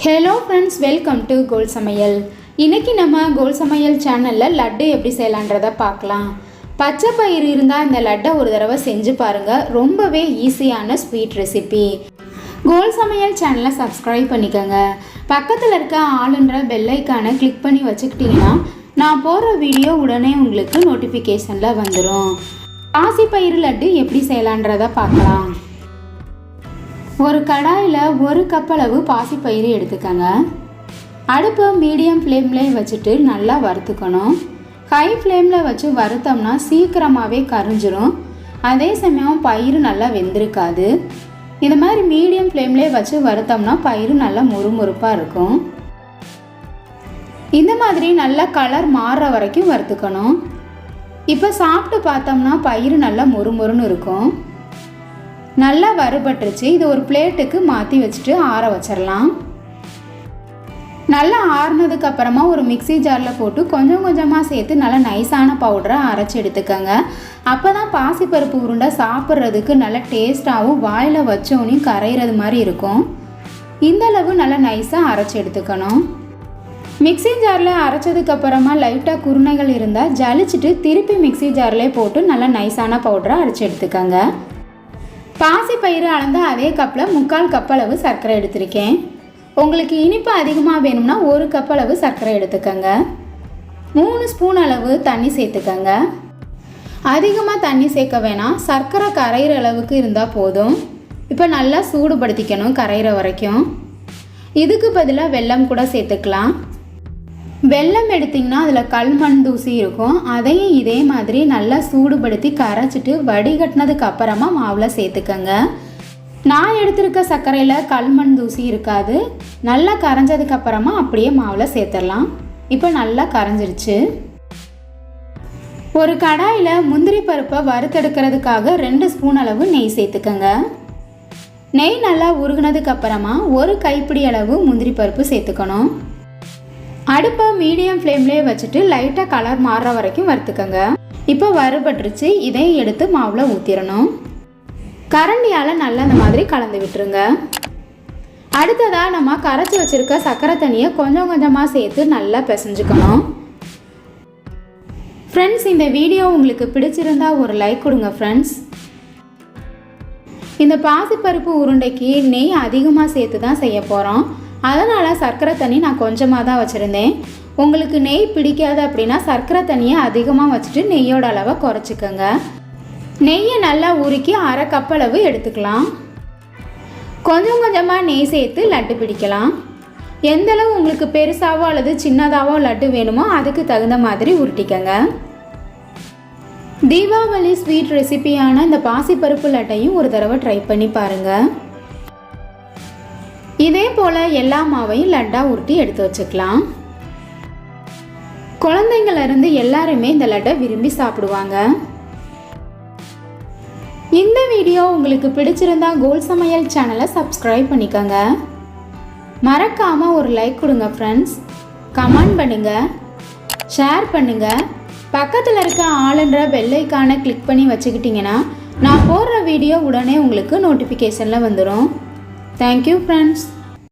Hello friends, welcome to கோல் சமையல். இன்றைக்கி நம்ம கோல் சமையல் சேனலில் லட்டு எப்படி செய்யலான்றதை பார்க்கலாம். பச்சை பயிறு இருந்தால் இந்த லட்டை ஒரு தடவை செஞ்சு பாருங்கள். ரொம்பவே ஈஸியான ஸ்வீட் ரெசிபி. கோல் சமையல் சேனலை சப்ஸ்கிரைப் பண்ணிக்கோங்க. பக்கத்தில் இருக்க ஆளுன்ற பெல் ஐக்கானை கிளிக் பண்ணி வச்சுக்கிட்டிங்கன்னா நான் போகிற வீடியோ உடனே உங்களுக்கு நோட்டிஃபிகேஷனில் வந்துடும். பாசிப்பயிறு லட்டு எப்படி செய்யலான்றதை பார்க்கலாம். ஒரு கடாயில் 1 கப் அளவு பாசிப்பயிறு எடுத்துக்கோங்க. அடுப்பை மீடியம் ஃப்ளேம்லேயே வச்சுட்டு நல்லா வறுத்துக்கணும். ஹை ஃப்ளேமில் வச்சு வறுத்தோம்னா சீக்கிரமாகவே கரிஞ்சிரும். அதே சமயம் பயிறு நல்லா வெந்திருக்காது. இந்த மாதிரி மீடியம் ஃப்ளேம்லேயே வச்சு வறுத்தோம்னா பயிறு நல்லா முறுமுறுப்பாக இருக்கும். இந்த மாதிரி நல்லா கலர் மாறுற வரைக்கும் வறுத்துக்கணும். இப்போ சாப்பிட்டு பார்த்தோம்னா பயிறு நல்லா முறுமுறுன்னு இருக்கும். நல்லா வறுபட்டுருச்சு. இது ஒரு பிளேட்டுக்கு மாற்றி வச்சுட்டு ஆற வச்சிடலாம். நல்லா ஆறுனதுக்கு அப்புறமா ஒரு மிக்சி ஜாரில் போட்டு கொஞ்சம் கொஞ்சமாக சேர்த்து நல்லா நைஸான பவுடரை அரைச்சி எடுத்துக்கோங்க. அப்போ தான் பாசிப்பருப்பு உருண்டை சாப்பிட்றதுக்கு நல்லா டேஸ்ட்டாகவும் வாயில் வச்சோன்னே கரைகிறது மாதிரி இருக்கும். இந்தளவு நல்லா நைஸாக அரைச்சி எடுத்துக்கணும். மிக்சி ஜாரில் அரைச்சதுக்கப்புறமா லைட்டாக குருணைகள் இருந்தால் ஜலிச்சுட்டு திருப்பி மிக்சி ஜாரிலே போட்டு நல்லா நைஸான பவுடரை அரைச்சி எடுத்துக்கோங்க. பாசிப்பயிறு அளந்து அதே கப்பில் 3/4 கப் அளவு சர்க்கரை எடுத்திருக்கேன். உங்களுக்கு இனிப்பு அதிகமாக வேணும்னா 1 கப் அளவு சர்க்கரை எடுத்துக்கோங்க. 3 ஸ்பூன் அளவு தண்ணி சேர்த்துக்கோங்க. அதிகமாக தண்ணி சேர்க்க வேணாம், சர்க்கரை கரையிற அளவுக்கு இருந்தால் போதும். இப்போ நல்லா சூடுபடுத்திக்கணும் கரையிற வரைக்கும். இதுக்கு பதிலாக வெல்லம் கூட சேர்த்துக்கலாம். வெல்லம் எடுத்திங்கன்னா அதில் கல்மண் தூசி இருக்கும். அதையும் இதே மாதிரி நல்லா சூடுபடுத்தி கரைச்சிட்டு வடிகட்டினதுக்கு அப்புறமா மாவில் சேர்த்துக்கங்க. நான் எடுத்திருக்க சர்க்கரையில் கல்மண் தூசி இருக்காது. நல்லா கரைஞ்சதுக்கு அப்புறமா அப்படியே மாவில் சேர்த்துடலாம். இப்போ நல்லா கரைஞ்சிருச்சு. ஒரு கடாயில் முந்திரி பருப்பை வறுத்தெடுக்கிறதுக்காக 2 ஸ்பூன் அளவு நெய் சேர்த்துக்கங்க. நெய் நல்லா உருகுனதுக்கு அப்புறமா 1 கைப்பிடி அளவு முந்திரி பருப்பு சேர்த்துக்கணும். அடுப்பை மீடியம் ஃப்ளேம்லேயே வச்சுட்டு லைட்டாக கலர் மாறுற வரைக்கும் வறுத்துக்கோங்க. இப்போ வறுபட்டுருச்சு. இதை எடுத்து மாவில் ஊற்றிடணும். கரண்டியால் நல்லா இந்த மாதிரி கலந்து விட்டுருங்க. அடுத்ததாக நம்ம கரைச்சி வச்சுருக்க சர்க்கரை தண்ணியை கொஞ்சம் கொஞ்சமாக சேர்த்து நல்லா பிசைஞ்சுக்கணும். ஃப்ரெண்ட்ஸ், இந்த வீடியோ உங்களுக்கு பிடிச்சிருந்தா ஒரு லைக் கொடுங்க ஃப்ரெண்ட்ஸ். இந்த பாசிப்பருப்பு உருண்டைக்கு நெய் அதிகமாக சேர்த்து தான் செய்ய போகிறோம். அதனால் சர்க்கரை தண்ணி நான் கொஞ்சமாக தான் வச்சுருந்தேன். உங்களுக்கு நெய் பிடிக்காது அப்படின்னா சர்க்கரை தண்ணியை அதிகமாக வச்சுட்டு நெய்யோட அளவை குறைச்சிக்கோங்க. நெய்யை நல்லா உருக்கி 1/2 கப் அளவு எடுத்துக்கலாம். கொஞ்சம் கொஞ்சமாக நெய் சேர்த்து லட்டு பிடிக்கலாம். எந்தளவு உங்களுக்கு பெருசாவோ அல்லது சின்னதாவோ லட்டு வேணுமோ அதுக்கு தகுந்த மாதிரி உருட்டிக்கங்க. தீபாவளி ஸ்வீட் ரெசிபியான இந்த பாசிப்பருப்பு லட்டையும் ஒரு தடவை ட்ரை பண்ணி பாருங்கள். இதே போல் எல்லா மாவையும் லட்டாக உருட்டி எடுத்து வச்சுக்கலாம். குழந்தைங்கள்லேருந்து எல்லாருமே இந்த லட்டை விரும்பி சாப்பிடுவாங்க. இந்த வீடியோ உங்களுக்கு பிடிச்சிருந்தா கோல் சமையல் சேனலை சப்ஸ்கிரைப் பண்ணிக்கோங்க. மறக்காமல் ஒரு லைக் கொடுங்க ஃப்ரெண்ட்ஸ். கமெண்ட் பண்ணுங்கள், ஷேர் பண்ணுங்கள். பக்கத்தில் இருக்க ஆளுன்ற பெல் ஐக்கானை கிளிக் பண்ணி வச்சுக்கிட்டிங்கன்னா நான் போடுற வீடியோ உடனே உங்களுக்கு நோட்டிஃபிகேஷனில் வந்துடும். Thank you friends.